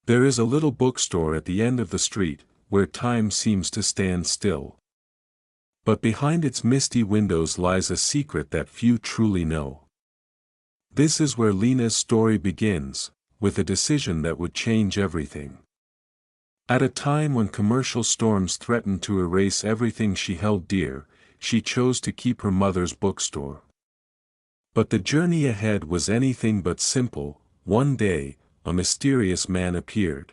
There is a little bookstore at the end of the street, where time seems to stand still. But behind its misty windows lies a secret that few truly know. This is where Lena's story begins, with a decision that would change everything. At a time when commercial storms threatened to erase everything she held dear, she chose to keep her mother's bookstore. But the journey ahead was anything but simple. One day, a mysterious man appeared.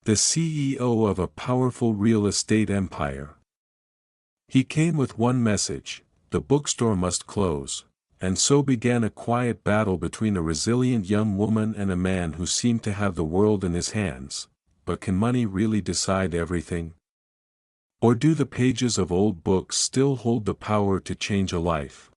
The CEO of a powerful real estate empire. He came with one message: the bookstore must close, and so began a quiet battle between a resilient young woman and a man who seemed to have the world in his hands. But can money really decide everything? Or do the pages of old books still hold the power to change a life?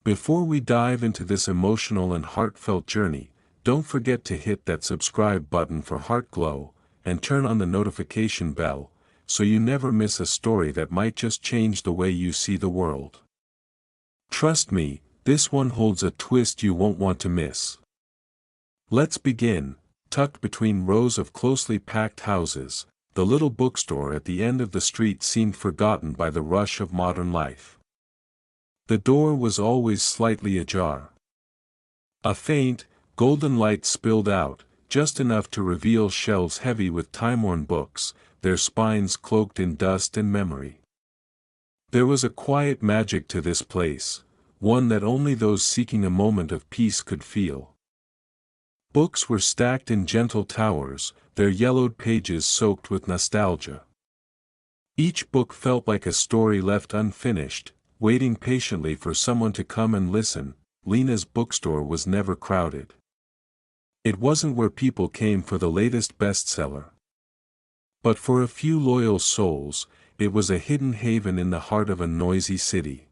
Before we dive into this emotional and heartfelt journey, don't forget to hit that subscribe button for Heart Glow, and turn on the notification bell, so you never miss a story that might just change the way you see the world. Trust me, this one holds a twist you won't want to miss. Let's begin. Tucked between rows of closely packed houses, the little bookstore at the end of the street seemed forgotten by the rush of modern life. The door was always slightly ajar. A faint, golden light spilled out, just enough to reveal shelves heavy with time-worn books, their spines cloaked in dust and memory. There was a quiet magic to this place, one that only those seeking a moment of peace could feel. Books were stacked in gentle towers, their yellowed pages soaked with nostalgia. Each book felt like a story left unfinished, waiting patiently for someone to come and listen. Lena's bookstore was never crowded. It wasn't where people came for the latest bestseller. But for a few loyal souls, it was a hidden haven in the heart of a noisy city.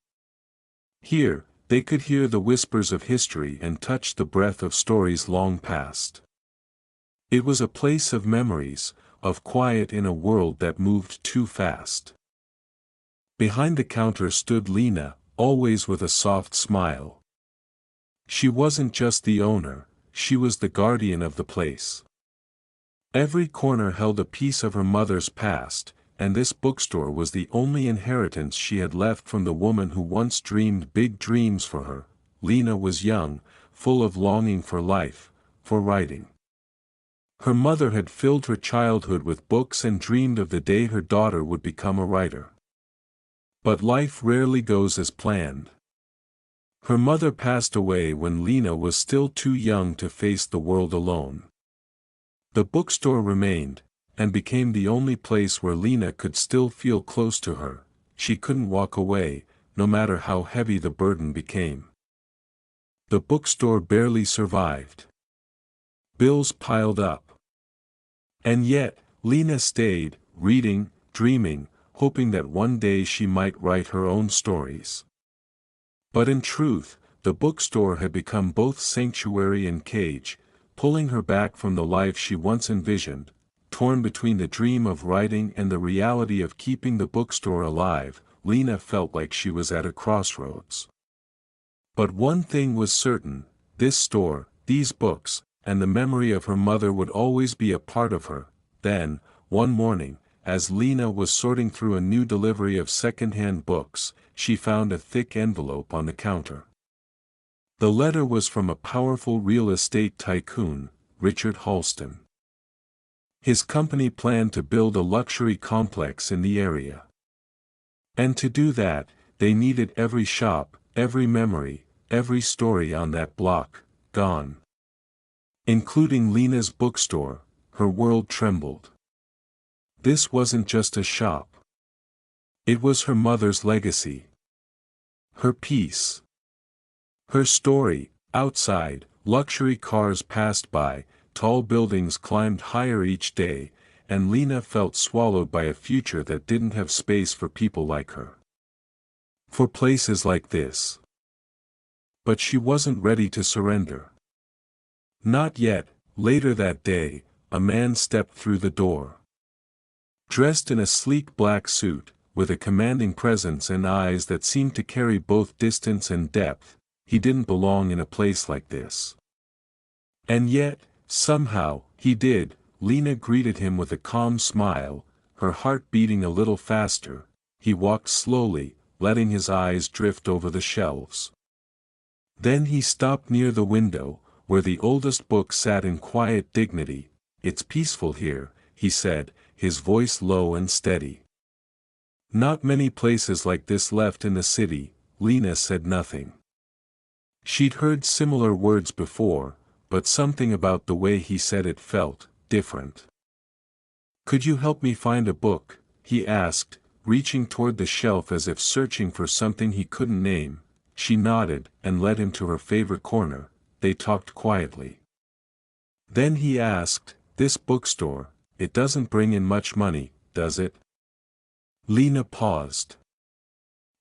Here, they could hear the whispers of history and touch the breath of stories long past. It was a place of memories, of quiet in a world that moved too fast. Behind the counter stood Lena, always with a soft smile. She wasn't just the owner, she was the guardian of the place. Every corner held a piece of her mother's past, and this bookstore was the only inheritance she had left from the woman who once dreamed big dreams for her. Lena was young, full of longing for life, for writing. Her mother had filled her childhood with books and dreamed of the day her daughter would become a writer. But life rarely goes as planned. Her mother passed away when Lena was still too young to face the world alone. The bookstore remained, and became the only place where Lena could still feel close to her. She couldn't walk away, no matter how heavy the burden became. The bookstore barely survived. Bills piled up. And yet, Lena stayed, reading, dreaming, hoping that one day she might write her own stories. But in truth, the bookstore had become both sanctuary and cage, pulling her back from the life she once envisioned. Torn between the dream of writing and the reality of keeping the bookstore alive, Lena felt like she was at a crossroads. But one thing was certain: this store, these books, and the memory of her mother would always be a part of her. Then, one morning, as Lena was sorting through a new delivery of second-hand books, she found a thick envelope on the counter. The letter was from a powerful real estate tycoon, Richard Halston. His company planned to build a luxury complex in the area. And to do that, they needed every shop, every memory, every story on that block, gone. Including Lena's bookstore. Her world trembled. This wasn't just a shop. It was her mother's legacy. Her peace. Her story. Outside, luxury cars passed by, tall buildings climbed higher each day, and Lena felt swallowed by a future that didn't have space for people like her. For places like this. But she wasn't ready to surrender. Not yet. Later that day, a man stepped through the door. Dressed in a sleek black suit, with a commanding presence and eyes that seemed to carry both distance and depth, he didn't belong in a place like this. And yet, somehow, He did. Lena greeted him with a calm smile, her heart beating a little faster. He walked slowly, letting his eyes drift over the shelves. Then he stopped near the window, where the oldest book sat in quiet dignity. "It's peaceful here," he said, his voice low and steady. "Not many places like this left in the city." Lena said nothing. She'd heard similar words before, but something about the way he said it felt different. "Could you help me find a book?" he asked, reaching toward the shelf as if searching for something he couldn't name. She nodded and led him to her favorite corner. They talked quietly. Then he asked, "This bookstore, it doesn't bring in much money, does it?" Lena paused.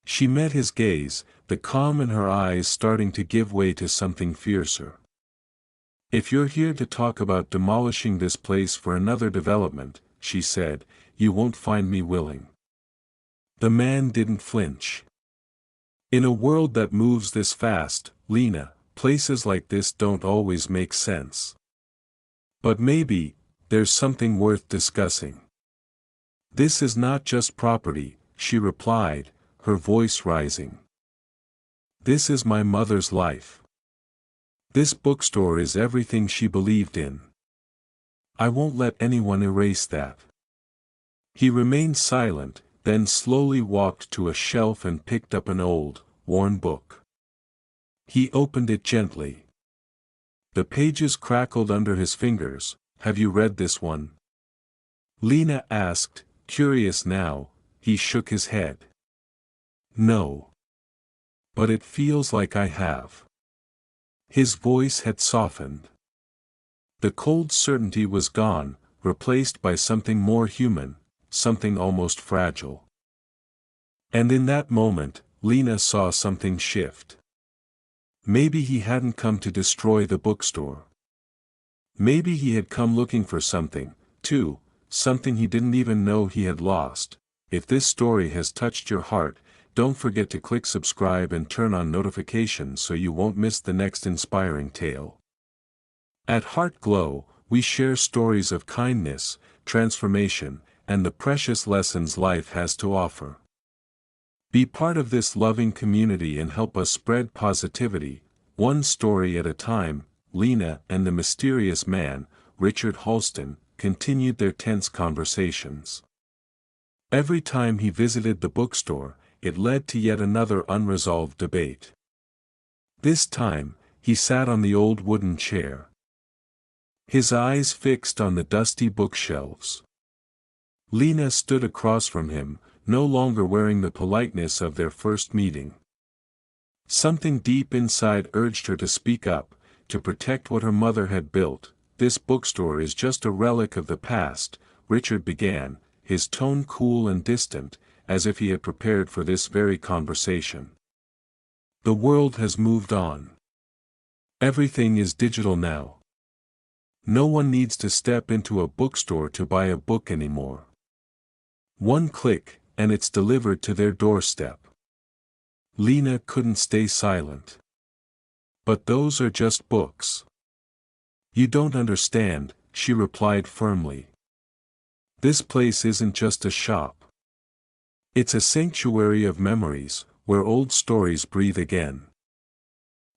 She met his gaze, the calm in her eyes starting to give way to something fiercer. "If you're here to talk about demolishing this place for another development," she said, "you won't find me willing." The man didn't flinch. "In a world that moves this fast, Lena, places like this don't always make sense. But maybe, there's something worth discussing." "This is not just property," she replied, her voice rising. "This is my mother's life. This bookstore is everything she believed in. I won't let anyone erase that." He remained silent, then slowly walked to a shelf and picked up an old, worn book. He opened it gently. The pages crackled under his fingers. "Have you read this one?" Lena asked, curious now. He shook his head. "No. But it feels like I have." His voice had softened. The cold certainty was gone, replaced by something more human, something almost fragile. And in that moment, Lena saw something shift. Maybe he hadn't come to destroy the bookstore. Maybe he had come looking for something, too, something he didn't even know he had lost. If this story has touched your heart, don't forget to click subscribe and turn on notifications so you won't miss the next inspiring tale. At Heart Glow, we share stories of kindness, transformation, and the precious lessons life has to offer. Be part of this loving community and help us spread positivity, one story at a time. Lena and the mysterious man, Richard Halston, continued their tense conversations. Every time he visited the bookstore, it led to yet another unresolved debate. This time, he sat on the old wooden chair, his eyes fixed on the dusty bookshelves. Lena stood across from him, no longer wearing the politeness of their first meeting. Something deep inside urged her to speak up, to protect what her mother had built. "This bookstore is just a relic of the past," Richard began, his tone cool and distant, as if he had prepared for this very conversation. "The world has moved on. Everything is digital now. No one needs to step into a bookstore to buy a book anymore. One click, and it's delivered to their doorstep." Lena couldn't stay silent. "But those are just books." "You don't understand," she replied firmly. "This place isn't just a shop. It's a sanctuary of memories, where old stories breathe again.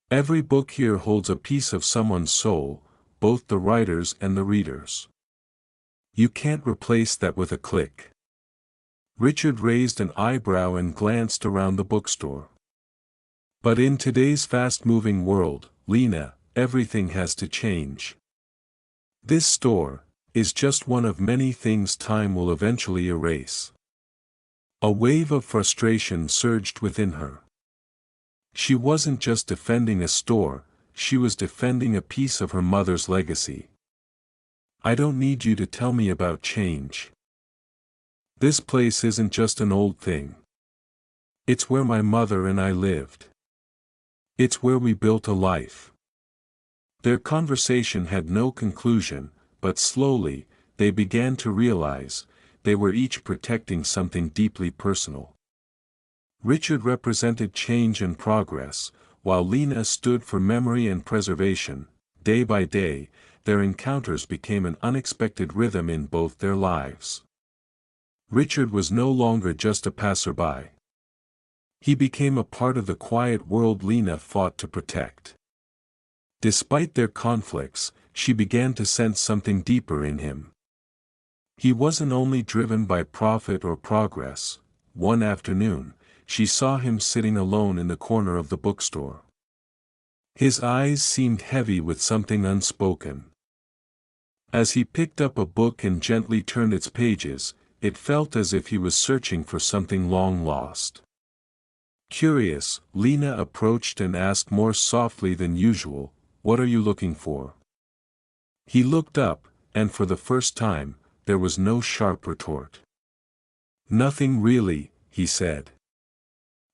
Every book here holds a piece of someone's soul, both the writers and the readers. You can't replace that with a click." Richard raised an eyebrow and glanced around the bookstore. "But in today's fast-moving world, Lena, everything has to change. This store is just one of many things time will eventually erase." A wave of frustration surged within her. She wasn't just defending a store, she was defending a piece of her mother's legacy. "I don't need you to tell me about change. This place isn't just an old thing. It's where my mother and I lived. It's where we built a life." Their conversation had no conclusion, but slowly, they began to realize, they were each protecting something deeply personal. Richard represented change and progress, while Lena stood for memory and preservation. Day by day, their encounters became an unexpected rhythm in both their lives. Richard was no longer just a passerby. He became a part of the quiet world Lena fought to protect. Despite their conflicts, she began to sense something deeper in him. He wasn't only driven by profit or progress. One afternoon, she saw him sitting alone in the corner of the bookstore. His eyes seemed heavy with something unspoken. As he picked up a book and gently turned its pages, it felt as if he was searching for something long lost. Curious, Lena approached and asked more softly than usual, "What are you looking for?" He looked up, and for the first time, there was no sharp retort. "Nothing really," he said.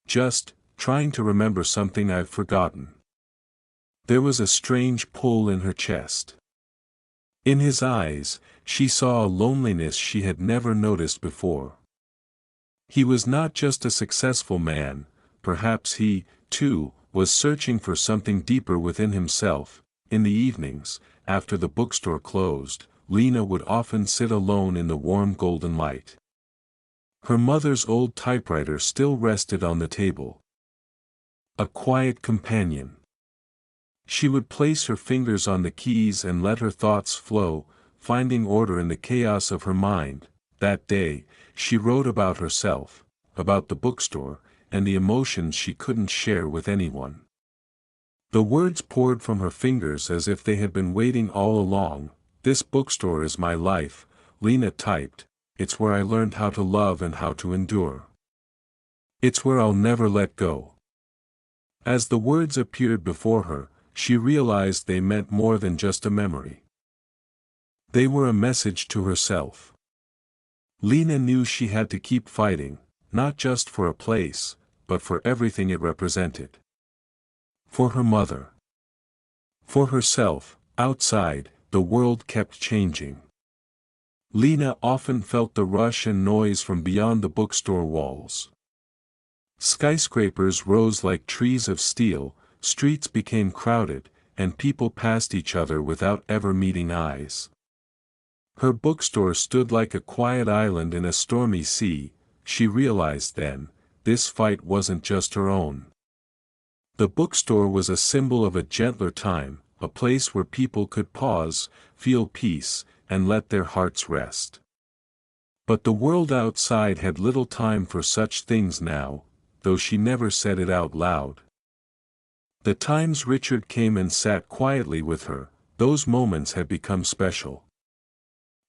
"Just, trying to remember something I've forgotten." There was a strange pull in her chest. In his eyes, she saw a loneliness she had never noticed before. He was not just a successful man, perhaps he, too, was searching for something deeper within himself. In the evenings, after the bookstore closed, Lena would often sit alone in the warm golden light. Her mother's old typewriter still rested on the table. A quiet companion. She would place her fingers on the keys and let her thoughts flow, finding order in the chaos of her mind. That day, she wrote about herself, about the bookstore, and the emotions she couldn't share with anyone. The words poured from her fingers as if they had been waiting all along. "This bookstore is my life," Lena typed. "It's where I learned how to love and how to endure. It's where I'll never let go." As the words appeared before her, she realized they meant more than just a memory. They were a message to herself. Lena knew she had to keep fighting, not just for a place, but for everything it represented. For her mother. For herself. Outside, the world kept changing. Lena often felt the rush and noise from beyond the bookstore walls. Skyscrapers rose like trees of steel, streets became crowded, and people passed each other without ever meeting eyes. Her bookstore stood like a quiet island in a stormy sea. She realized then, this fight wasn't just her own. The bookstore was a symbol of a gentler time, a place where people could pause, feel peace, and let their hearts rest. But the world outside had little time for such things now, though she never said it out loud. The times Richard came and sat quietly with her, those moments had become special.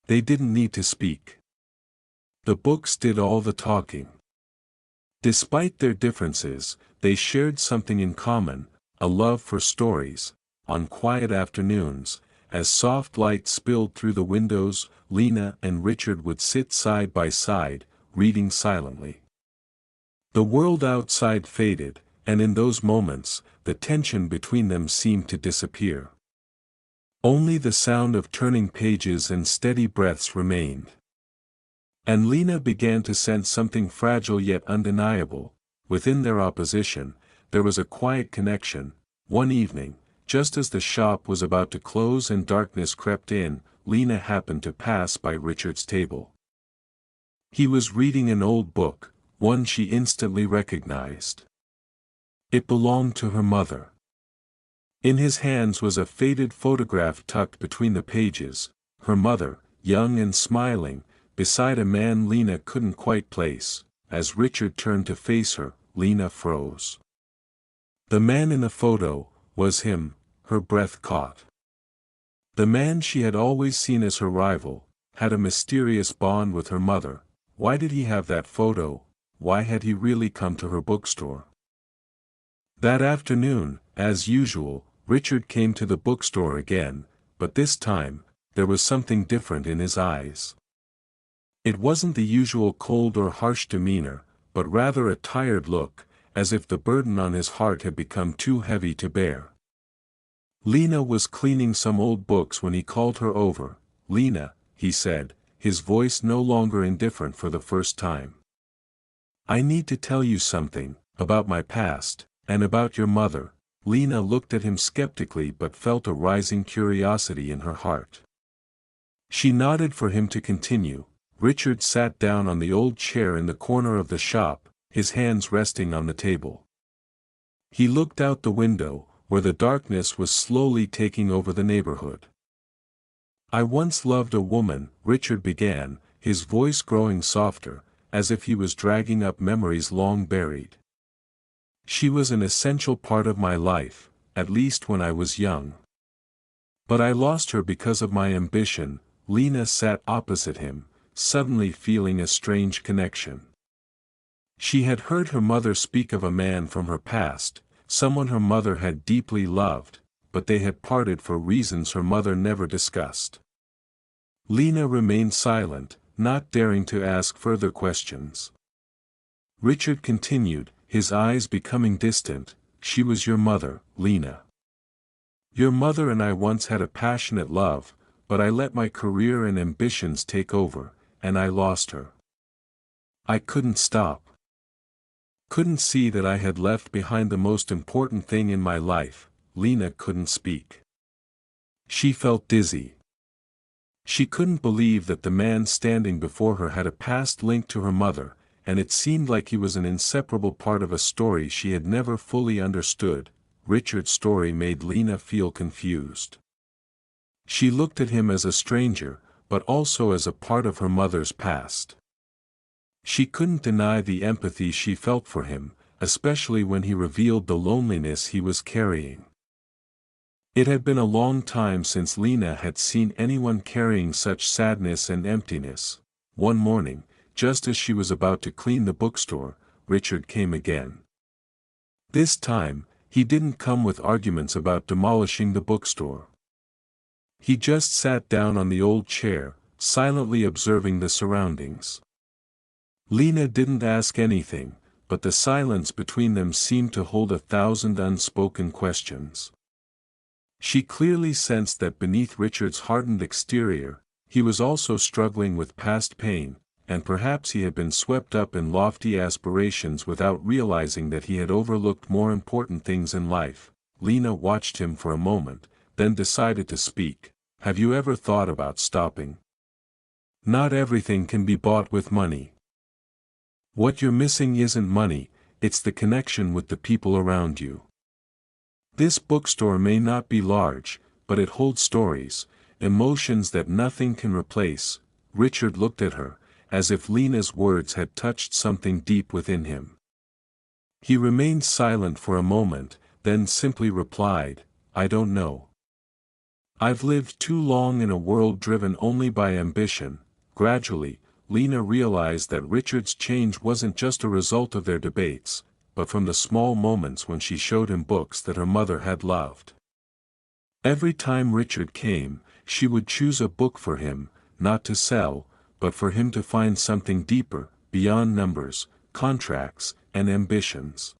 They didn't need to speak. The books did all the talking. Despite their differences, they shared something in common, a love for stories. On quiet afternoons, as soft light spilled through the windows, Lena and Richard would sit side by side, reading silently. The world outside faded, and in those moments, the tension between them seemed to disappear. Only the sound of turning pages and steady breaths remained. And Lena began to sense something fragile yet undeniable. Within their opposition, there was a quiet connection. One evening, just as the shop was about to close and darkness crept in, Lena happened to pass by Richard's table. He was reading an old book, one she instantly recognized. It belonged to her mother. In his hands was a faded photograph tucked between the pages, her mother, young and smiling, beside a man Lena couldn't quite place. As Richard turned to face her, Lena froze. The man in the photo was him, her breath caught. The man she had always seen as her rival, had a mysterious bond with her mother. Why did he have that photo? Why had he really come to her bookstore? That afternoon, as usual, Richard came to the bookstore again, but this time, there was something different in his eyes. It wasn't the usual cold or harsh demeanor, but rather a tired look, as if the burden on his heart had become too heavy to bear. Lena was cleaning some old books when he called her over. "Lena," he said, his voice no longer indifferent for the first time. "I need to tell you something, about my past, and about your mother." Lena looked at him skeptically but felt a rising curiosity in her heart. She nodded for him to continue. Richard sat down on the old chair in the corner of the shop, his hands resting on the table. He looked out the window, where the darkness was slowly taking over the neighborhood. "I once loved a woman," Richard began, his voice growing softer, as if he was dragging up memories long buried. "She was an essential part of my life, at least when I was young. But I lost her because of my ambition." Lena sat opposite him, suddenly feeling a strange connection. She had heard her mother speak of a man from her past, someone her mother had deeply loved, but they had parted for reasons her mother never discussed. Lena remained silent, not daring to ask further questions. Richard continued, his eyes becoming distant. "She was your mother, Lena. Your mother and I once had a passionate love, but I let my career and ambitions take over, and I lost her. I couldn't stop. Couldn't see that I had left behind the most important thing in my life." Lena couldn't speak. She felt dizzy. She couldn't believe that the man standing before her had a past linked to her mother, and it seemed like he was an inseparable part of a story she had never fully understood. Richard's story made Lena feel confused. She looked at him as a stranger, but also as a part of her mother's past. She couldn't deny the empathy she felt for him, especially when he revealed the loneliness he was carrying. It had been a long time since Lena had seen anyone carrying such sadness and emptiness. One morning, just as she was about to clean the bookstore, Richard came again. This time, he didn't come with arguments about demolishing the bookstore. He just sat down on the old chair, silently observing the surroundings. Lena didn't ask anything, but the silence between them seemed to hold 1,000 unspoken questions. She clearly sensed that beneath Richard's hardened exterior, he was also struggling with past pain, and perhaps he had been swept up in lofty aspirations without realizing that he had overlooked more important things in life. Lena watched him for a moment, then decided to speak. "Have you ever thought about stopping? Not everything can be bought with money. What you're missing isn't money, it's the connection with the people around you. This bookstore may not be large, but it holds stories, emotions that nothing can replace." Richard looked at her, as if Lena's words had touched something deep within him. He remained silent for a moment, then simply replied, "I don't know. I've lived too long in a world driven only by ambition." Gradually, Lena realized that Richard's change wasn't just a result of their debates, but from the small moments when she showed him books that her mother had loved. Every time Richard came, she would choose a book for him, not to sell, but for him to find something deeper, beyond numbers, contracts, and ambitions.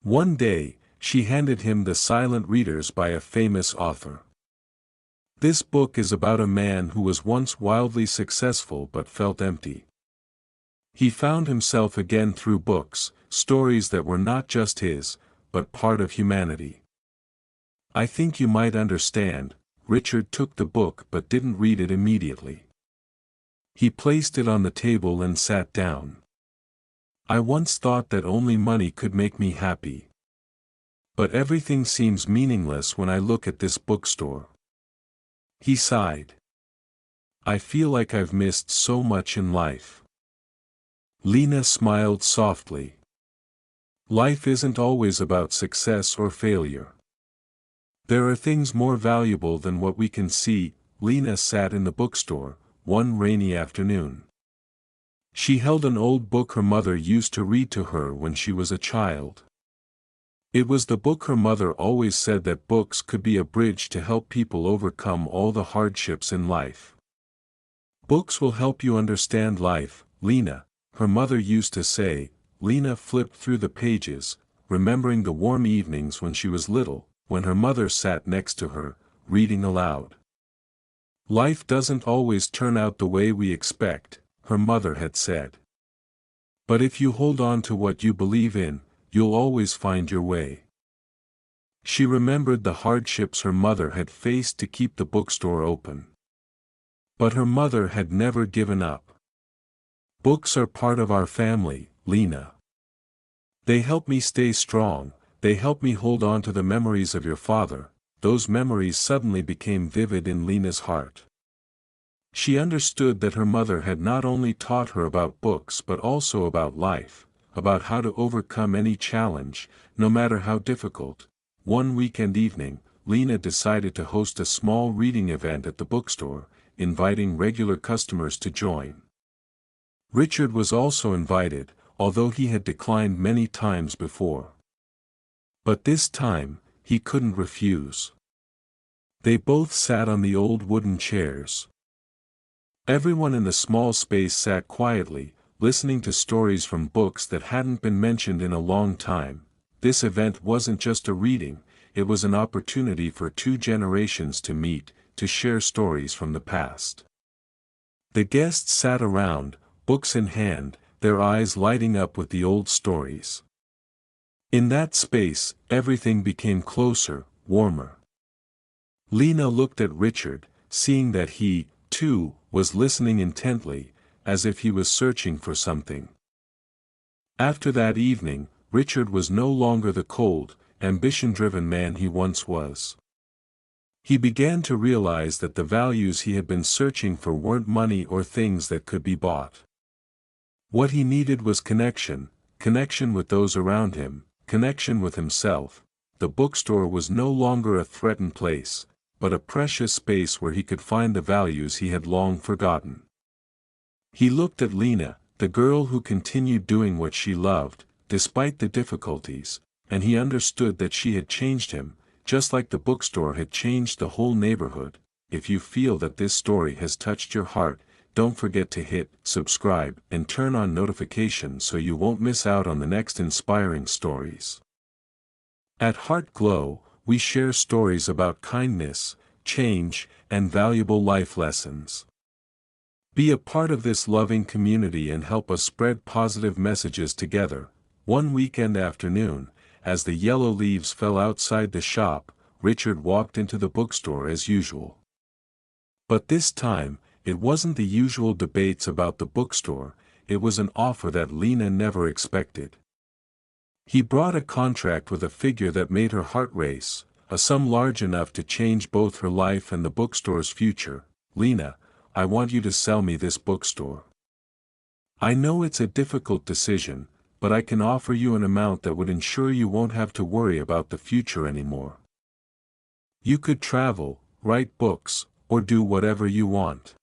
One day, she handed him The Silent Readers by a famous author. This book is about a man who was once wildly successful but felt empty. He found himself again through books, stories that were not just his, but part of humanity. "I think you might understand." Richard took the book but didn't read it immediately. He placed it on the table and sat down. "I once thought that only money could make me happy. But everything seems meaningless when I look at this bookstore." He sighed. "I feel like I've missed so much in life." Lena smiled softly. "Life isn't always about success or failure. There are things more valuable than what we can see." Lena sat in the bookstore, one rainy afternoon. She held an old book her mother used to read to her when she was a child. It was the book her mother always said that books could be a bridge to help people overcome all the hardships in life. "Books will help you understand life, Lena," her mother used to say. Lena flipped through the pages, remembering the warm evenings when she was little, when her mother sat next to her, reading aloud. "Life doesn't always turn out the way we expect," her mother had said. "But if you hold on to what you believe in, you'll always find your way." She remembered the hardships her mother had faced to keep the bookstore open. But her mother had never given up. Books are part of our family, Lena. They help me stay strong, they help me hold on to the memories of your father. Those memories suddenly became vivid in Lena's heart. She understood that her mother had not only taught her about books but also about life, about how to overcome any challenge, no matter how difficult. One weekend evening, Lena decided to host a small reading event at the bookstore, inviting regular customers to join. Richard was also invited, although he had declined many times before. But this time, he couldn't refuse. They both sat on the old wooden chairs. Everyone in the small space sat quietly, listening to stories from books that hadn't been mentioned in a long time. This event wasn't just a reading, it was an opportunity for two generations to meet, to share stories from the past. The guests sat around, books in hand, their eyes lighting up with the old stories. In that space, everything became closer, warmer. Lena looked at Richard, seeing that he, too, was listening intently, as if he was searching for something. After that evening, Richard was no longer the cold, ambition-driven man he once was. He began to realize that the values he had been searching for weren't money or things that could be bought. What he needed was connection, connection with those around him, connection with himself. The bookstore was no longer a threatened place, but a precious space where he could find the values he had long forgotten. He looked at Lena, the girl who continued doing what she loved, despite the difficulties, and he understood that she had changed him, just like the bookstore had changed the whole neighborhood. If you feel that this story has touched your heart, don't forget to hit subscribe and turn on notifications so you won't miss out on the next inspiring stories. At Heart Glow, we share stories about kindness, change, and valuable life lessons. Be a part of this loving community and help us spread positive messages together. One weekend afternoon, as the yellow leaves fell outside the shop, Richard walked into the bookstore as usual. But this time, it wasn't the usual debates about the bookstore, it was an offer that Lena never expected. He brought a contract with a figure that made her heart race, a sum large enough to change both her life and the bookstore's future. Lena, I want you to sell me this bookstore. I know it's a difficult decision, but I can offer you an amount that would ensure you won't have to worry about the future anymore. You could travel, write books, or do whatever you want.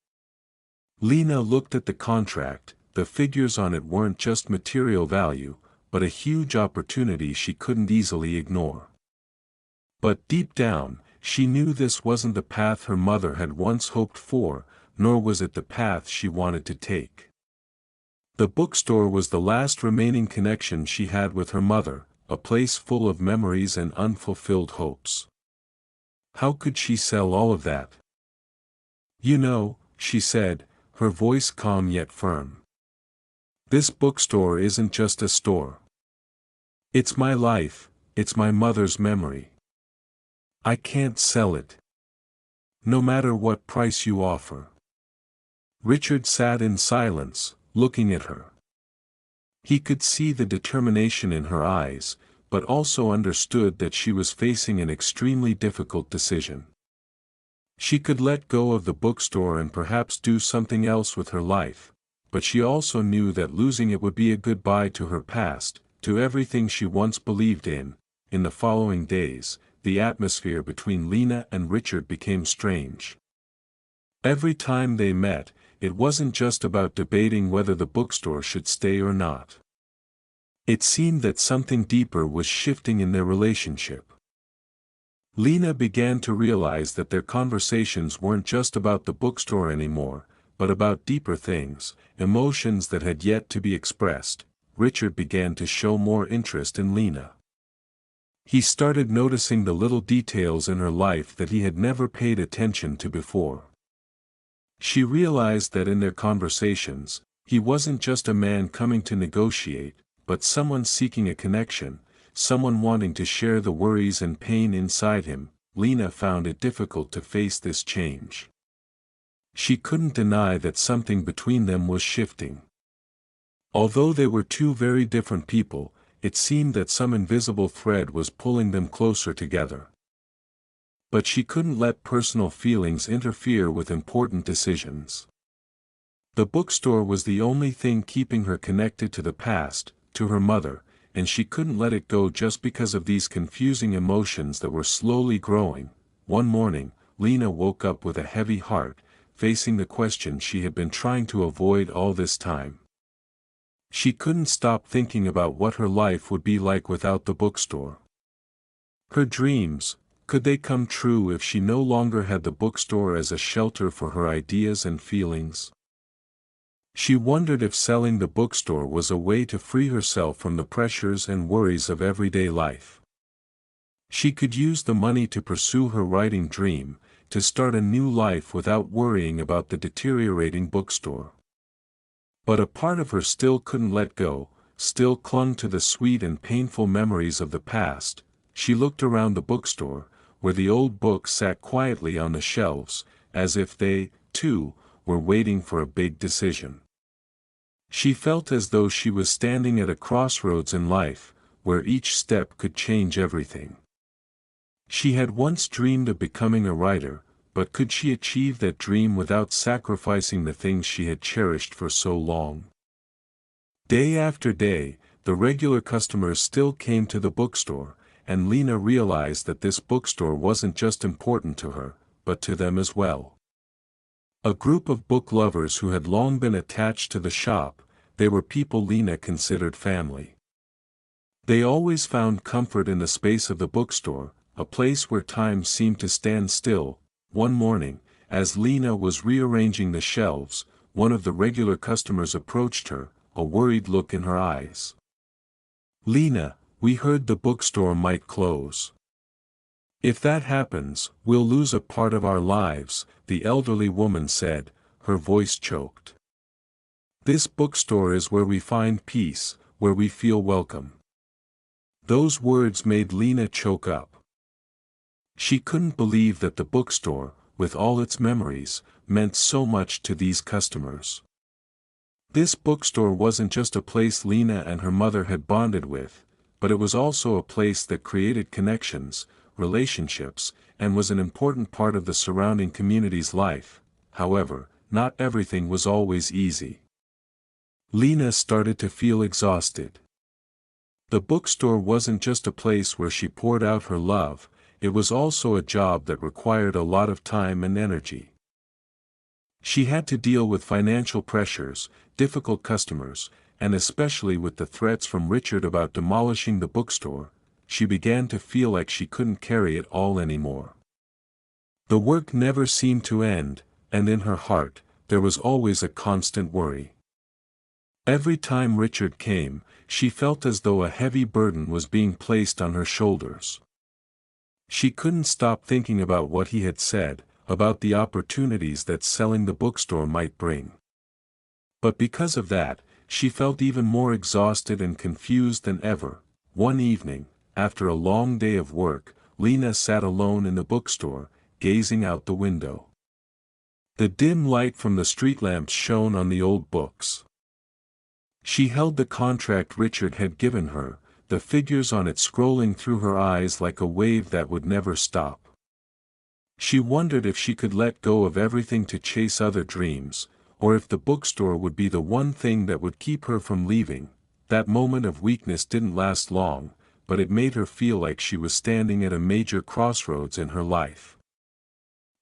Lena looked at the contract. The figures on it weren't just material value, but a huge opportunity she couldn't easily ignore. But deep down, she knew this wasn't the path her mother had once hoped for, nor was it the path she wanted to take. The bookstore was the last remaining connection she had with her mother, a place full of memories and unfulfilled hopes. How could she sell all of that? You know, she said, her voice calm yet firm. This bookstore isn't just a store. It's my life, it's my mother's memory. I can't sell it. No matter what price you offer. Richard sat in silence, looking at her. He could see the determination in her eyes, but also understood that she was facing an extremely difficult decision. She could let go of the bookstore and perhaps do something else with her life, but she also knew that losing it would be a goodbye to her past, to everything she once believed in. In the following days, the atmosphere between Lena and Richard became strange. Every time they met, it wasn't just about debating whether the bookstore should stay or not. It seemed that something deeper was shifting in their relationship. Lena began to realize that their conversations weren't just about the bookstore anymore, but about deeper things, emotions that had yet to be expressed. Richard began to show more interest in Lena. He started noticing the little details in her life that he had never paid attention to before. She realized that in their conversations, he wasn't just a man coming to negotiate, but someone seeking a connection, someone wanting to share the worries and pain inside him. Lena found it difficult to face this change. She couldn't deny that something between them was shifting. Although they were two very different people, it seemed that some invisible thread was pulling them closer together. But she couldn't let personal feelings interfere with important decisions. The bookstore was the only thing keeping her connected to the past, to her mother, and she couldn't let it go just because of these confusing emotions that were slowly growing. One morning, Lena woke up with a heavy heart, facing the question she had been trying to avoid all this time. She couldn't stop thinking about what her life would be like without the bookstore. Her dreams, could they come true if she no longer had the bookstore as a shelter for her ideas and feelings? She wondered if selling the bookstore was a way to free herself from the pressures and worries of everyday life. She could use the money to pursue her writing dream, to start a new life without worrying about the deteriorating bookstore. But a part of her still couldn't let go, still clung to the sweet and painful memories of the past. She looked around the bookstore, where the old books sat quietly on the shelves, as if they, too, were waiting for a big decision. She felt as though she was standing at a crossroads in life, where each step could change everything. She had once dreamed of becoming a writer, but could she achieve that dream without sacrificing the things she had cherished for so long? Day after day, the regular customers still came to the bookstore, and Lena realized that this bookstore wasn't just important to her, but to them as well. A group of book lovers who had long been attached to the shop, they were people Lena considered family. They always found comfort in the space of the bookstore, a place where time seemed to stand still. One morning, as Lena was rearranging the shelves, one of the regular customers approached her, a worried look in her eyes. "Lena, we heard the bookstore might close. If that happens, we'll lose a part of our lives," the elderly woman said, her voice choked. "This bookstore is where we find peace, where we feel welcome." Those words made Lena choke up. She couldn't believe that the bookstore, with all its memories, meant so much to these customers. This bookstore wasn't just a place Lena and her mother had bonded with, but it was also a place that created connections, relationships, and was an important part of the surrounding community's life. However, not everything was always easy. Lena started to feel exhausted. The bookstore wasn't just a place where she poured out her love, it was also a job that required a lot of time and energy. She had to deal with financial pressures, difficult customers, and especially with the threats from Richard about demolishing the bookstore. She began to feel like she couldn't carry it all anymore. The work never seemed to end, and in her heart, there was always a constant worry. Every time Richard came, she felt as though a heavy burden was being placed on her shoulders. She couldn't stop thinking about what he had said, about the opportunities that selling the bookstore might bring. But because of that, she felt even more exhausted and confused than ever. One evening, after a long day of work, Lena sat alone in the bookstore, gazing out the window. The dim light from the street lamps shone on the old books. She held the contract Richard had given her, the figures on it scrolling through her eyes like a wave that would never stop. She wondered if she could let go of everything to chase other dreams, or if the bookstore would be the one thing that would keep her from leaving. That moment of weakness didn't last long, but it made her feel like she was standing at a major crossroads in her life.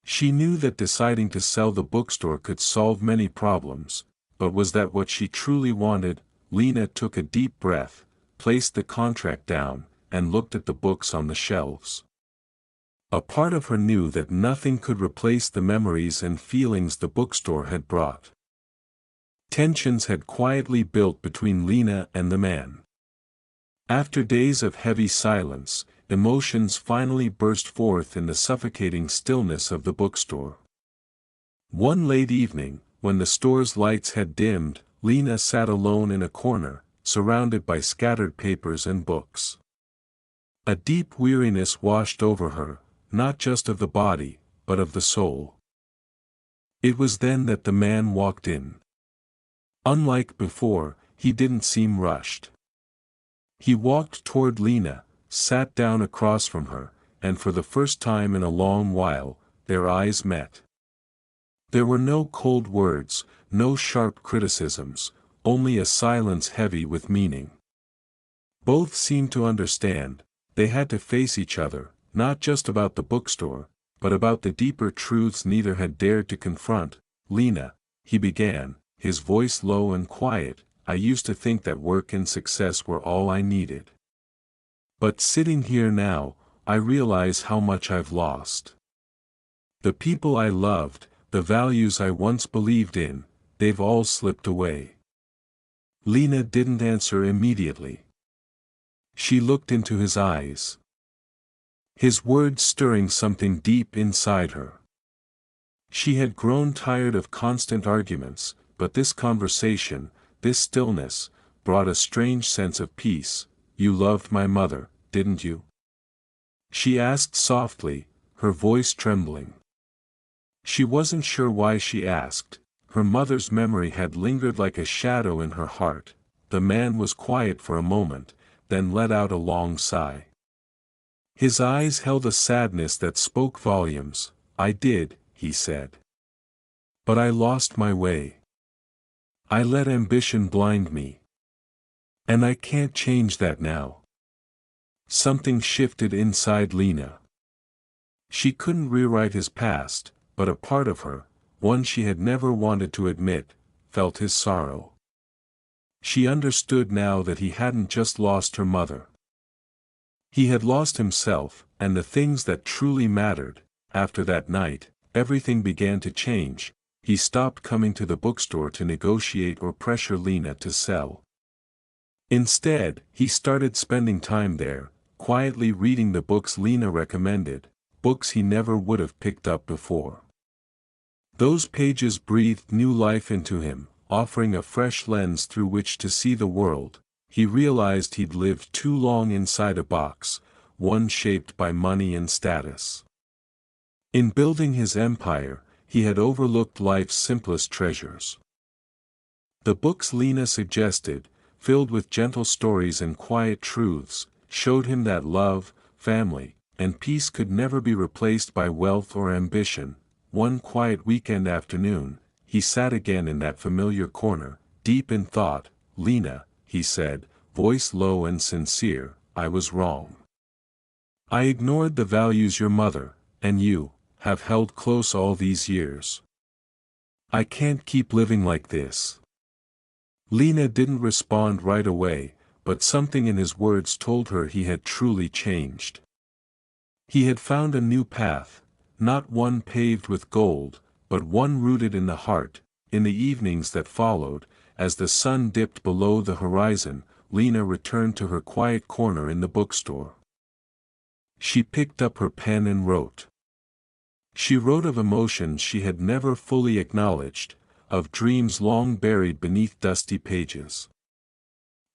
She knew that deciding to sell the bookstore could solve many problems, but was that what she truly wanted? Lena took a deep breath, placed the contract down, and looked at the books on the shelves. A part of her knew that nothing could replace the memories and feelings the bookstore had brought. Tensions had quietly built between Lena and the man. After days of heavy silence, emotions finally burst forth in the suffocating stillness of the bookstore. One late evening, when the store's lights had dimmed, Lena sat alone in a corner, surrounded by scattered papers and books. A deep weariness washed over her, not just of the body, but of the soul. It was then that the man walked in. Unlike before, he didn't seem rushed. He walked toward Lena, sat down across from her, and for the first time in a long while, their eyes met. There were no cold words, no sharp criticisms, only a silence heavy with meaning. Both seemed to understand. They had to face each other, not just about the bookstore, but about the deeper truths neither had dared to confront. "Lena," he began, his voice low and quiet, "I used to think that work and success were all I needed. But sitting here now, I realize how much I've lost. The people I loved, the values I once believed in, they've all slipped away." Lena didn't answer immediately. She looked into his eyes. His words stirring something deep inside her. She had grown tired of constant arguments, but this conversation, this stillness, brought a strange sense of peace. "You loved my mother, didn't you?" she asked softly, her voice trembling. She wasn't sure why she asked. Her mother's memory had lingered like a shadow in her heart. The man was quiet for a moment, then let out a long sigh. His eyes held a sadness that spoke volumes. "I did," he said. "But I lost my way. I let ambition blind me. And I can't change that now." Something shifted inside Lena. She couldn't rewrite his past, but a part of her, one she had never wanted to admit, felt his sorrow. She understood now that he hadn't just lost her mother. He had lost himself, and the things that truly mattered. After that night, everything began to change. He stopped coming to the bookstore to negotiate or pressure Lena to sell. Instead, he started spending time there, quietly reading the books Lena recommended, books he never would have picked up before. Those pages breathed new life into him, offering a fresh lens through which to see the world. He realized he'd lived too long inside a box, one shaped by money and status. In building his empire, he had overlooked life's simplest treasures. The books Lena suggested, filled with gentle stories and quiet truths, showed him that love, family, and peace could never be replaced by wealth or ambition. One quiet weekend afternoon, he sat again in that familiar corner, deep in thought. "Lena," he said, voice low and sincere, "I was wrong. I ignored the values your mother, and you, have held close all these years. I can't keep living like this." Lena didn't respond right away, but something in his words told her he had truly changed. He had found a new path, not one paved with gold, but one rooted in the heart. In the evenings that followed, as the sun dipped below the horizon, Lena returned to her quiet corner in the bookstore. She picked up her pen and wrote. She wrote of emotions she had never fully acknowledged, of dreams long buried beneath dusty pages.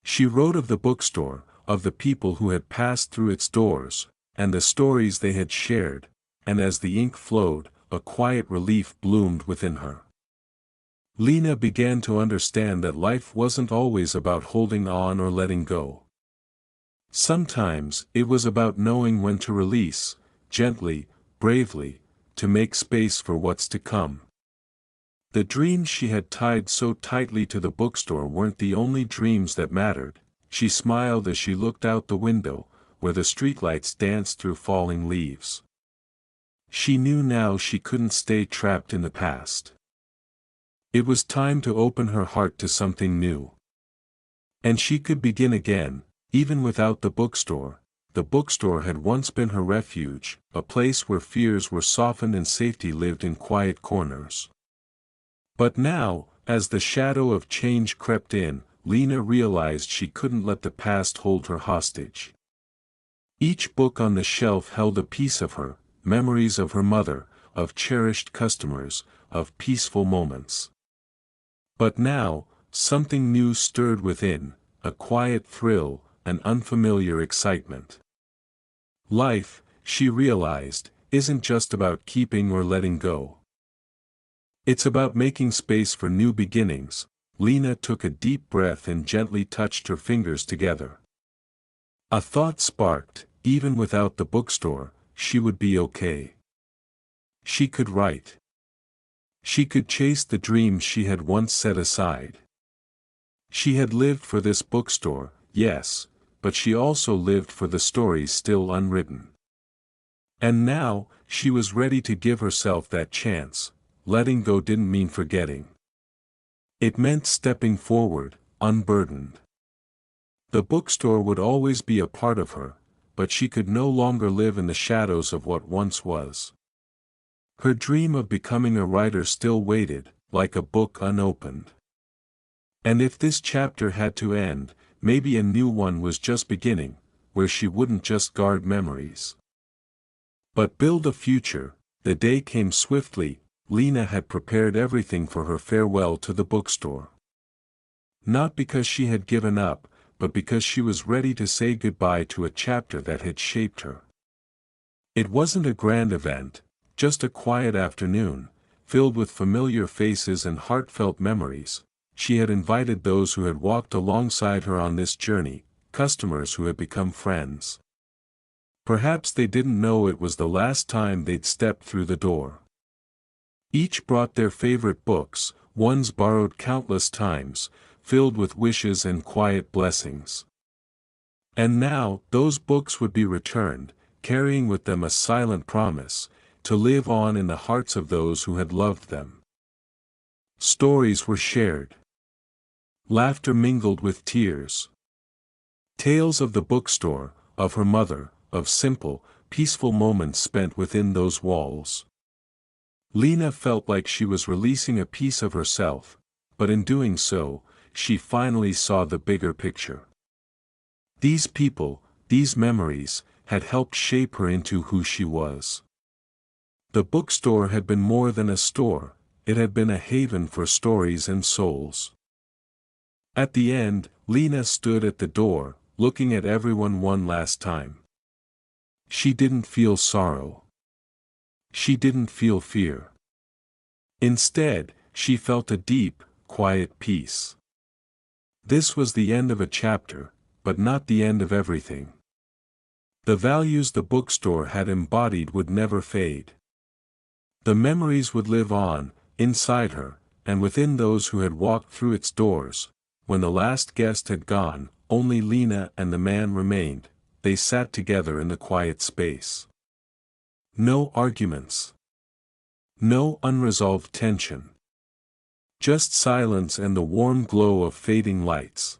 She wrote of the bookstore, of the people who had passed through its doors, and the stories they had shared, and as the ink flowed, a quiet relief bloomed within her. Lena began to understand that life wasn't always about holding on or letting go. Sometimes, it was about knowing when to release, gently, bravely, to make space for what's to come. The dreams she had tied so tightly to the bookstore weren't the only dreams that mattered. She smiled as she looked out the window, where the streetlights danced through falling leaves. She knew now she couldn't stay trapped in the past. It was time to open her heart to something new. And she could begin again, even without the bookstore. The bookstore had once been her refuge, a place where fears were softened and safety lived in quiet corners. But now, as the shadow of change crept in, Lena realized she couldn't let the past hold her hostage. Each book on the shelf held a piece of her, memories of her mother, of cherished customers, of peaceful moments. But now, something new stirred within, a quiet thrill, an unfamiliar excitement. Life, she realized, isn't just about keeping or letting go. It's about making space for new beginnings. Lena took a deep breath and gently touched her fingers together. A thought sparked, even without the bookstore, she would be okay. She could write. She could chase the dreams she had once set aside. She had lived for this bookstore, yes, but she also lived for the stories still unwritten. And now, she was ready to give herself that chance. Letting go didn't mean forgetting. It meant stepping forward, unburdened. The bookstore would always be a part of her, but she could no longer live in the shadows of what once was. Her dream of becoming a writer still waited, like a book unopened. And if this chapter had to end, maybe a new one was just beginning, where she wouldn't just guard memories, but build a future. The day came swiftly. Lena had prepared everything for her farewell to the bookstore. Not because she had given up, but because she was ready to say goodbye to a chapter that had shaped her. It wasn't a grand event, just a quiet afternoon, filled with familiar faces and heartfelt memories. She had invited those who had walked alongside her on this journey, customers who had become friends. Perhaps they didn't know it was the last time they'd stepped through the door. Each brought their favorite books, ones borrowed countless times, filled with wishes and quiet blessings. And now, those books would be returned, carrying with them a silent promise, to live on in the hearts of those who had loved them. Stories were shared. Laughter mingled with tears. Tales of the bookstore, of her mother, of simple, peaceful moments spent within those walls. Lena felt like she was releasing a piece of herself, but in doing so, she finally saw the bigger picture. These people, these memories, had helped shape her into who she was. The bookstore had been more than a store, it had been a haven for stories and souls. At the end, Lena stood at the door, looking at everyone one last time. She didn't feel sorrow. She didn't feel fear. Instead, she felt a deep, quiet peace. This was the end of a chapter, but not the end of everything. The values the bookstore had embodied would never fade. The memories would live on, inside her, and within those who had walked through its doors. When the last guest had gone, only Lena and the man remained. They sat together in the quiet space. No arguments. No unresolved tension. Just silence and the warm glow of fading lights.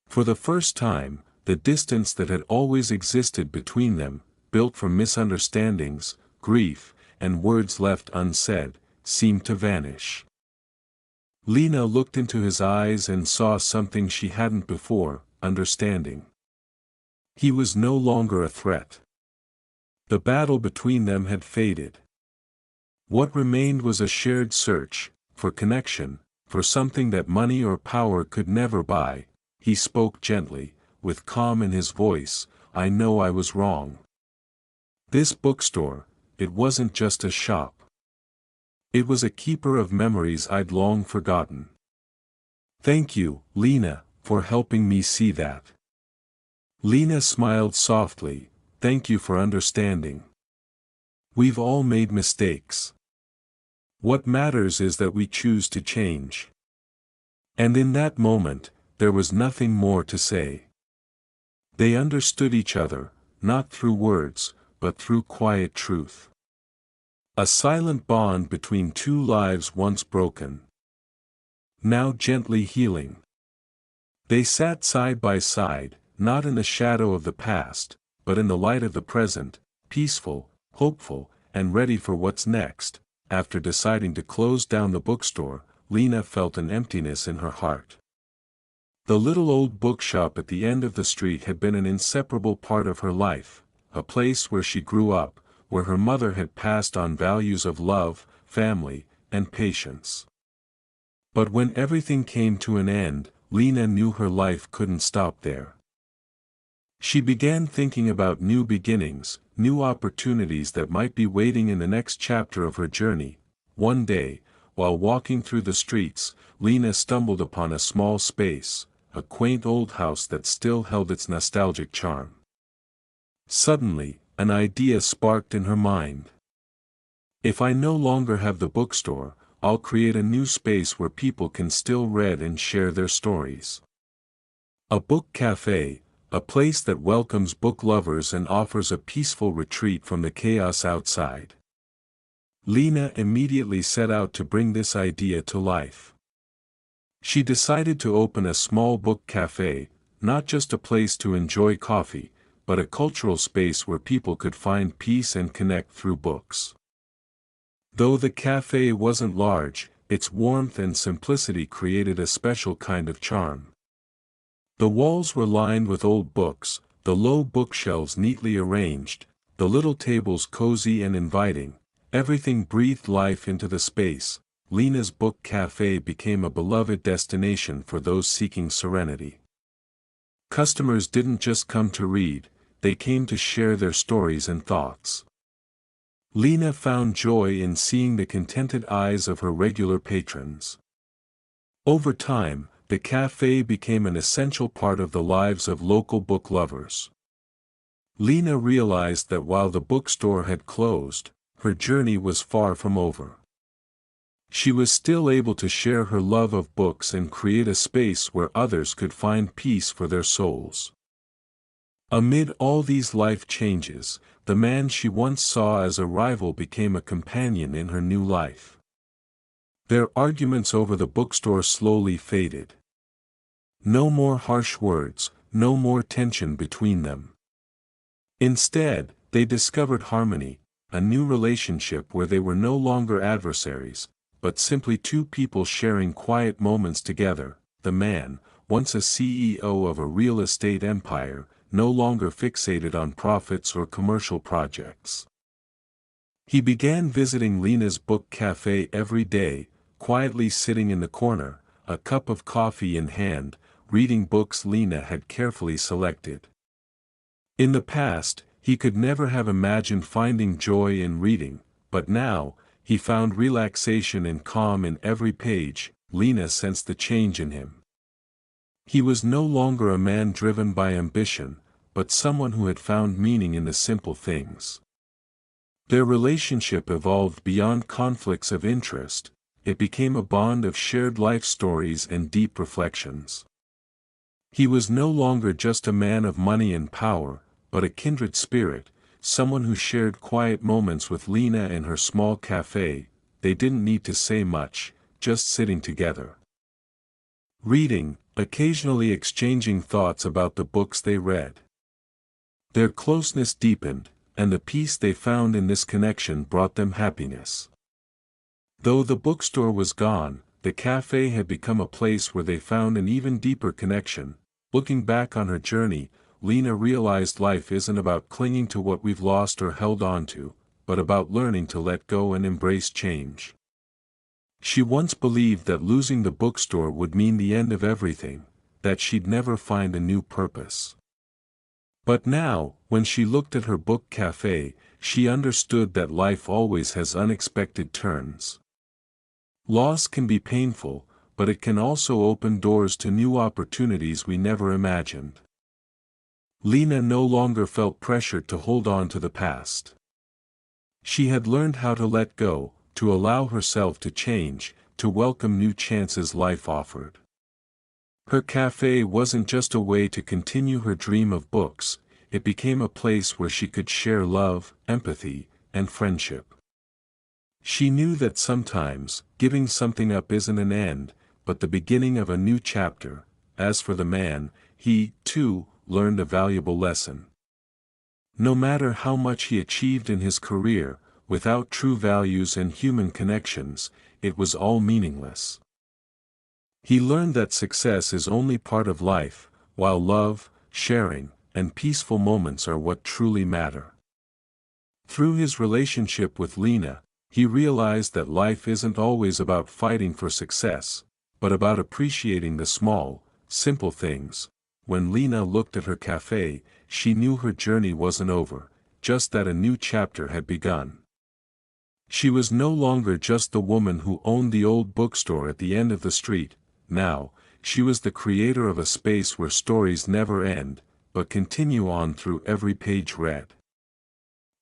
For the first time, the distance that had always existed between them, built from misunderstandings, grief, and words left unsaid, seemed to vanish. Lena looked into his eyes and saw something she hadn't before: understanding. He was no longer a threat. The battle between them had faded. What remained was a shared search, for connection, for something that money or power could never buy. He spoke gently, with calm in his voice, "I know I was wrong. This bookstore, it wasn't just a shop. It was a keeper of memories I'd long forgotten. Thank you, Lena, for helping me see that." Lena smiled softly, "Thank you for understanding. We've all made mistakes. What matters is that we choose to change." And in that moment, there was nothing more to say. They understood each other, not through words, but through quiet truth. A silent bond between two lives once broken, now gently healing. They sat side by side, not in the shadow of the past, but in the light of the present, peaceful, hopeful, and ready for what's next. After deciding to close down the bookstore, Lena felt an emptiness in her heart. The little old bookshop at the end of the street had been an inseparable part of her life, a place where she grew up, where her mother had passed on values of love, family, and patience. But when everything came to an end, Lena knew her life couldn't stop there. She began thinking about new beginnings, new opportunities that might be waiting in the next chapter of her journey. One day, while walking through the streets, Lena stumbled upon a small space, a quaint old house that still held its nostalgic charm. Suddenly, an idea sparked in her mind. If I no longer have the bookstore, I'll create a new space where people can still read and share their stories. A book cafe, a place that welcomes book lovers and offers a peaceful retreat from the chaos outside. Lena immediately set out to bring this idea to life. She decided to open a small book cafe, not just a place to enjoy coffee, but a cultural space where people could find peace and connect through books. Though the cafe wasn't large, its warmth and simplicity created a special kind of charm. The walls were lined with old books, the low bookshelves neatly arranged, the little tables cozy and inviting. Everything breathed life into the space. Lena's book cafe became a beloved destination for those seeking serenity. Customers didn't just come to read, they came to share their stories and thoughts. Lena found joy in seeing the contented eyes of her regular patrons. Over time, the cafe became an essential part of the lives of local book lovers. Lena realized that while the bookstore had closed, her journey was far from over. She was still able to share her love of books and create a space where others could find peace for their souls. Amid all these life changes, the man she once saw as a rival became a companion in her new life. Their arguments over the bookstore slowly faded. No more harsh words, no more tension between them. Instead, they discovered harmony, a new relationship where they were no longer adversaries, but simply two people sharing quiet moments together. The man, once a CEO of a real estate empire, no longer fixated on profits or commercial projects. He began visiting Lena's book cafe every day, quietly sitting in the corner, a cup of coffee in hand, reading books Lena had carefully selected. In the past, he could never have imagined finding joy in reading, but now, he found relaxation and calm in every page. Lena sensed the change in him. He was no longer a man driven by ambition, but someone who had found meaning in the simple things. Their relationship evolved beyond conflicts of interest, it became a bond of shared life stories and deep reflections. He was no longer just a man of money and power, but a kindred spirit, someone who shared quiet moments with Lena in her small cafe. They didn't need to say much, just sitting together. Reading, occasionally exchanging thoughts about the books they read. Their closeness deepened, and the peace they found in this connection brought them happiness. Though the bookstore was gone, the cafe had become a place where they found an even deeper connection. Looking back on her journey, Lena realized life isn't about clinging to what we've lost or held on to, but about learning to let go and embrace change. She once believed that losing the bookstore would mean the end of everything, that she'd never find a new purpose. But now, when she looked at her book cafe, she understood that life always has unexpected turns. Loss can be painful, but it can also open doors to new opportunities we never imagined. Lena no longer felt pressured to hold on to the past. She had learned how to let go, to allow herself to change, to welcome new chances life offered. Her cafe wasn't just a way to continue her dream of books, it became a place where she could share love, empathy, and friendship. She knew that sometimes, giving something up isn't an end, but the beginning of a new chapter. As for the man, he, too, learned a valuable lesson. No matter how much he achieved in his career, without true values and human connections, it was all meaningless. He learned that success is only part of life, while love, sharing, and peaceful moments are what truly matter. Through his relationship with Lena, he realized that life isn't always about fighting for success, but about appreciating the small, simple things. when Lena looked at her cafe, she knew her journey wasn't over, just that a new chapter had begun. She was no longer just the woman who owned the old bookstore at the end of the street. Now, she was the creator of a space where stories never end, but continue on through every page read.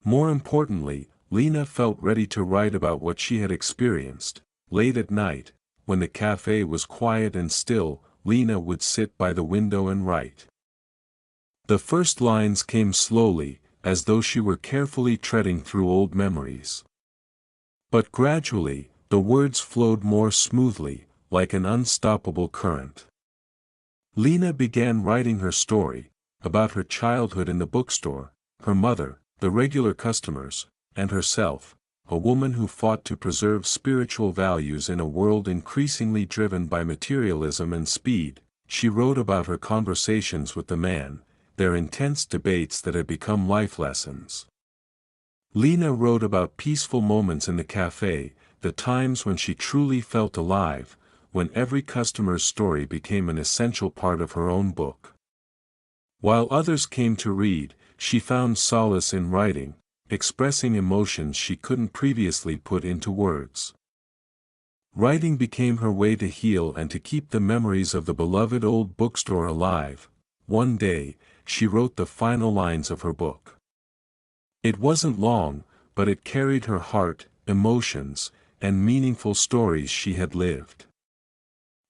More importantly, Lena felt ready to write about what she had experienced. Late at night, when the cafe was quiet and still, Lena would sit by the window and write. The first lines came slowly, as though she were carefully treading through old memories. But gradually, the words flowed more smoothly, like an unstoppable current. Lena began writing her story, about her childhood in the bookstore, her mother, the regular customers, and herself, a woman who fought to preserve spiritual values in a world increasingly driven by materialism and speed. She wrote about her conversations with the man, their intense debates that had become life lessons. Lena wrote about peaceful moments in the cafe, the times when she truly felt alive, when every customer's story became an essential part of her own book. While others came to read, she found solace in writing, expressing emotions she couldn't previously put into words. Writing became her way to heal and to keep the memories of the beloved old bookstore alive. One day, she wrote the final lines of her book. It wasn't long, but it carried her heart, emotions, and meaningful stories she had lived.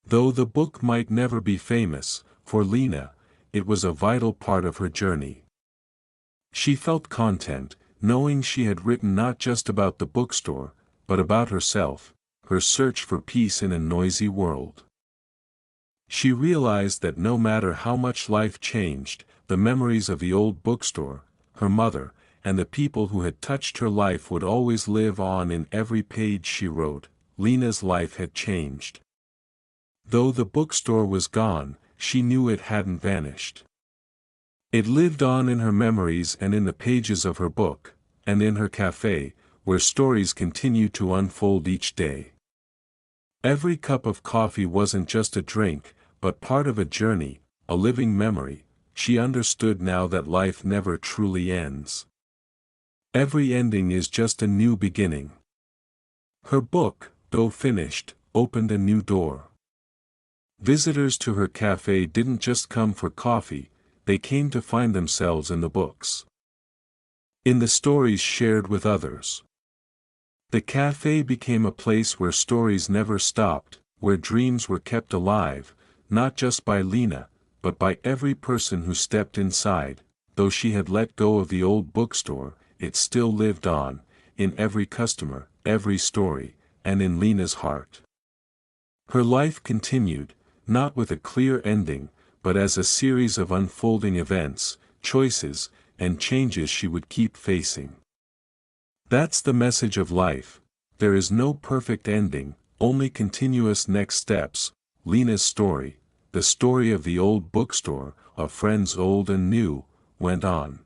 Though the book might never be famous, for Lena, it was a vital part of her journey. She felt content, knowing she had written not just about the bookstore, but about herself, her search for peace in a noisy world. She realized that no matter how much life changed, the memories of the old bookstore, her mother, and the people who had touched her life would always live on in every page she wrote. Lena's life had changed. Though the bookstore was gone, she knew it hadn't vanished. It lived on in her memories and in the pages of her book, and in her cafe, where stories continued to unfold each day. Every cup of coffee wasn't just a drink, but part of a journey, a living memory. She understood now that life never truly ends. Every ending is just a new beginning. Her book, though finished, opened a new door. Visitors to her cafe didn't just come for coffee, they came to find themselves in the books. In the stories shared with others. The cafe became a place where stories never stopped, where dreams were kept alive, not just by Lena, but by every person who stepped inside. Though she had let go of the old bookstore, it still lived on, in every customer, every story, and in Lena's heart. Her life continued, not with a clear ending, but as a series of unfolding events, choices, and changes she would keep facing. That's the message of life. There is no perfect ending, only continuous next steps. Lena's story, the story of the old bookstore, of friends old and new, went on.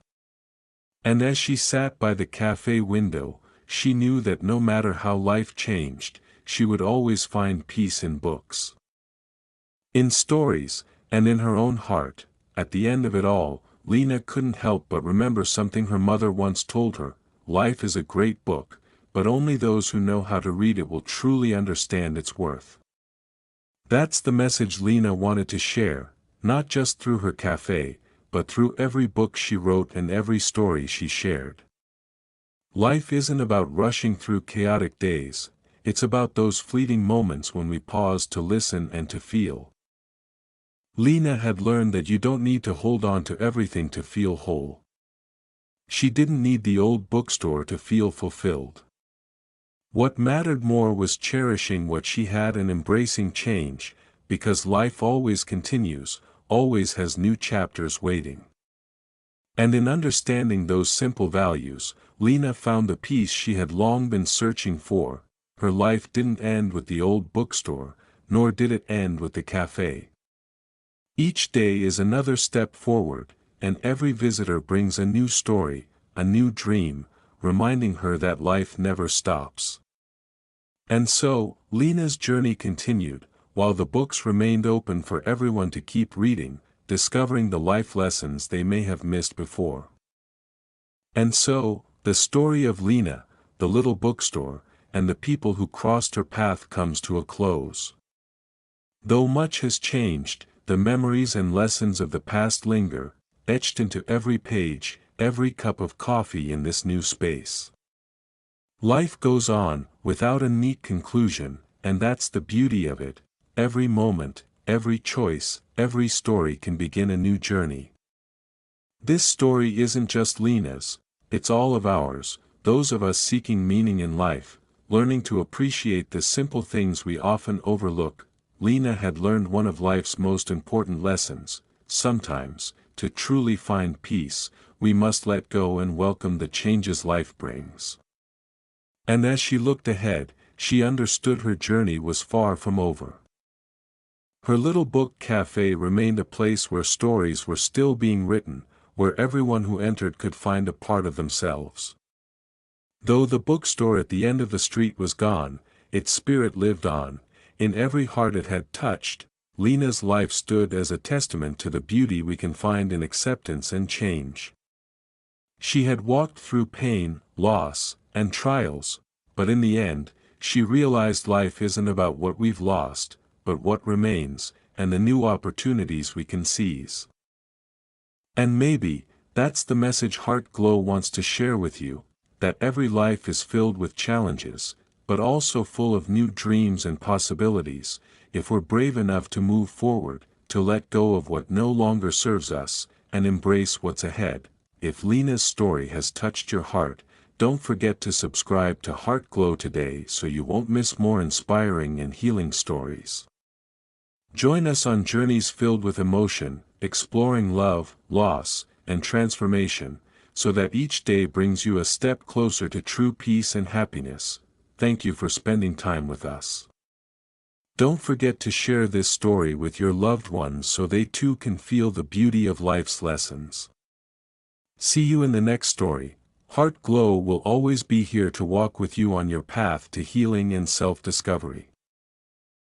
And as she sat by the cafe window, she knew that no matter how life changed, she would always find peace in books. In stories, and in her own heart. At the end of it all, Lena couldn't help but remember something her mother once told her: life is a great book, but only those who know how to read it will truly understand its worth. That's the message Lena wanted to share, not just through her cafe, but through every book she wrote and every story she shared. Life isn't about rushing through chaotic days, it's about those fleeting moments when we pause to listen and to feel. Lena had learned that you don't need to hold on to everything to feel whole. She didn't need the old bookstore to feel fulfilled. What mattered more was cherishing what she had and embracing change, because life always continues, always has new chapters waiting. And in understanding those simple values, Lena found the peace she had long been searching for. Her life didn't end with the old bookstore, nor did it end with the cafe. Each day is another step forward, and every visitor brings a new story, a new dream, reminding her that life never stops. And so, Lena's journey continued, while the books remained open for everyone to keep reading. discovering the life lessons they may have missed before. And so, the story of Lena, the little bookstore, and the people who crossed her path comes to a close. Though much has changed, the memories and lessons of the past linger, etched into every page, every cup of coffee in this new space. Life goes on, without a neat conclusion, and that's the beauty of it. Every moment, every choice, every story can begin a new journey. This story isn't just Lena's, it's all of ours, those of us seeking meaning in life, learning to appreciate the simple things we often overlook. Lena had learned one of life's most important lessons: sometimes, to truly find peace, we must let go and welcome the changes life brings. And as she looked ahead, she understood her journey was far from over. Her little book cafe remained a place where stories were still being written, where everyone who entered could find a part of themselves. Though the bookstore at the end of the street was gone, its spirit lived on. In every heart it had touched, Lena's life stood as a testament to the beauty we can find in acceptance and change. She had walked through pain, loss, and trials, but in the end, she realized life isn't about what we've lost, but what remains, and the new opportunities we can seize. And maybe, that's the message Heart Glow wants to share with you, that every life is filled with challenges, but also full of new dreams and possibilities, if we're brave enough to move forward, to let go of what no longer serves us, and embrace what's ahead. If Lena's story has touched your heart, don't forget to subscribe to Heart Glow today so you won't miss more inspiring and healing stories. Join us on journeys filled with emotion, exploring love, loss, and transformation, so that each day brings you a step closer to true peace and happiness. Thank you for spending time with us. Don't forget to share this story with your loved ones so they too can feel the beauty of life's lessons. See you in the next story. Heart Glow will always be here to walk with you on your path to healing and self-discovery.